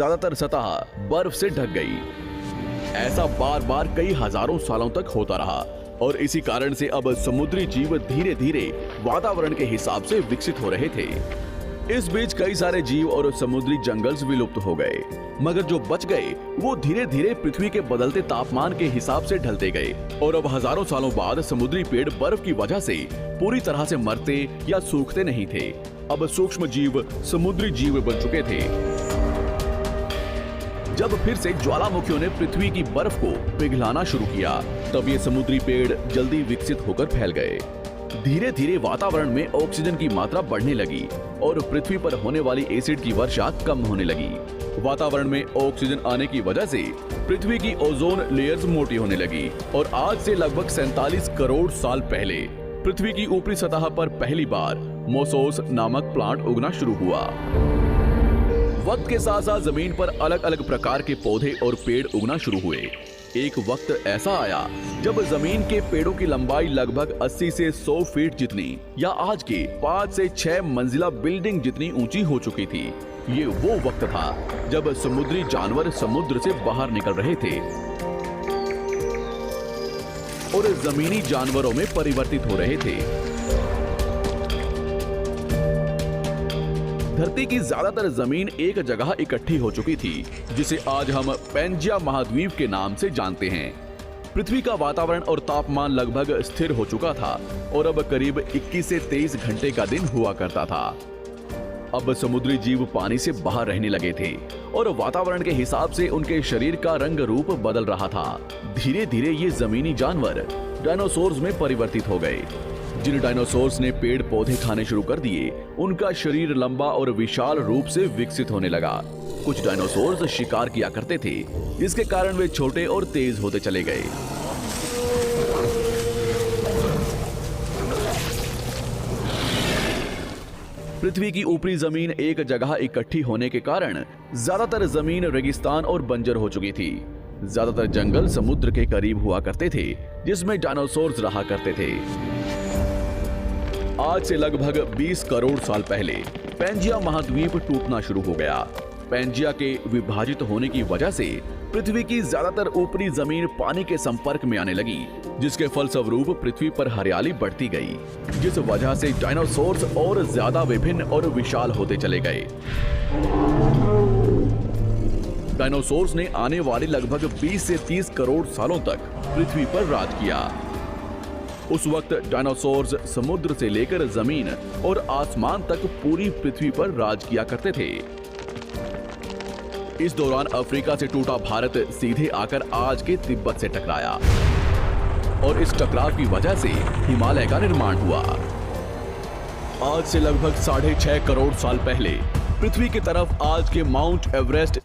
ज्यादातर सतह बर्फ से ढक गई। ऐसा बार बार कई हजारों सालों तक होता रहा और इसी कारण से अब समुद्री जीव धीरे धीरे वातावरण के हिसाब से विकसित हो रहे थे। इस बीच कई सारे जीव और समुद्री जंगल्स विलुप्त हो गए, मगर जो बच गए वो धीरे धीरे पृथ्वी के बदलते तापमान के हिसाब से ढलते गए और अब हजारों सालों बाद समुद्री पेड़ बर्फ की वजह से पूरी तरह से मरते या सूखते नहीं थे। अब सूक्ष्म जीव समुद्री जीव बन चुके थे। जब फिर से ज्वालामुखियों ने पृथ्वी की बर्फ को पिघलाना शुरू किया, तब ये समुद्री पेड़ जल्दी विकसित होकर फैल गए। धीरे धीरे वातावरण में ऑक्सीजन की मात्रा बढ़ने लगी और पृथ्वी पर होने वाली एसिड की वर्षा कम होने लगी। वातावरण में ऑक्सीजन आने की वजह से पृथ्वी की ओजोन लेयर्स मोटी होने लगी और आज से लगभग 47 करोड़ साल पहले पृथ्वी की ऊपरी सतह पर पहली बार मोसोस नामक प्लांट उगना शुरू हुआ। वक्त के साथ साथ जमीन पर अलग अलग प्रकार के पौधे और पेड़ उगना शुरू हुए। एक वक्त ऐसा आया जब जमीन के पेड़ों की लंबाई लगभग 80 से 100 फीट जितनी या आज के 5 से 6 मंजिला बिल्डिंग जितनी ऊंची हो चुकी थी। ये वो वक्त था जब समुद्री जानवर समुद्र से बाहर निकल रहे थे और जमीनी जानवरों में परिवर्तित हो रहे थे। धरती की ज्यादातर जमीन एक जगह इकट्ठी हो चुकी थी, जिसे आज हम पैंजिया महाद्वीप के नाम से जानते हैं। पृथ्वी का वातावरण और तापमान लगभग स्थिर हो चुका था और अब करीब 21 से 23 घंटे का दिन हुआ करता था। अब समुद्री जीव पानी से बाहर रहने लगे थे और वातावरण के हिसाब से उनके शरीर का रंग रूप बदल रहा था। धीरे धीरे ये जमीनी जानवर डायनासोर्स में परिवर्तित हो गए। जिन डायनासोर्स ने पेड़ पौधे खाने शुरू कर दिए, उनका शरीर लंबा और विशाल रूप से विकसित होने लगा। कुछ डायनासोर्स शिकार किया करते थे, जिसके कारण वे छोटे और तेज होते चले गए। पृथ्वी की ऊपरी जमीन एक जगह इकट्ठी होने के कारण ज्यादातर जमीन रेगिस्तान और बंजर हो चुकी थी। ज्यादातर जंगल समुद्र के करीब हुआ करते थे, जिसमें डायनासोर्स रहा करते थे। आज से लगभग 20 करोड़ साल पहले पैंजिया महाद्वीप टूटना शुरू हो गया। पैंजिया के विभाजित होने की वजह से पृथ्वी की ज्यादातर ऊपरी जमीन पानी के संपर्क में आने लगी, जिसके फलस्वरूप पृथ्वी पर हरियाली बढ़ती गई, जिस वजह से डायनासोर्स और ज्यादा विभिन्न और विशाल होते चले गए। डायनासोर्स ने आने वाले लगभग 20 से 30 करोड़ सालों तक पृथ्वी पर राज किया। उस वक्त डायनासोर्स समुद्र से लेकर जमीन और आसमान तक पूरी पृथ्वी पर राज किया करते थे। इस दौरान अफ्रीका से टूटा भारत सीधे आकर आज के तिब्बत से टकराया और इस टकराव की वजह से हिमालय का निर्माण हुआ। आज से लगभग 6.5 करोड़ साल पहले पृथ्वी की तरफ आज के माउंट एवरेस्ट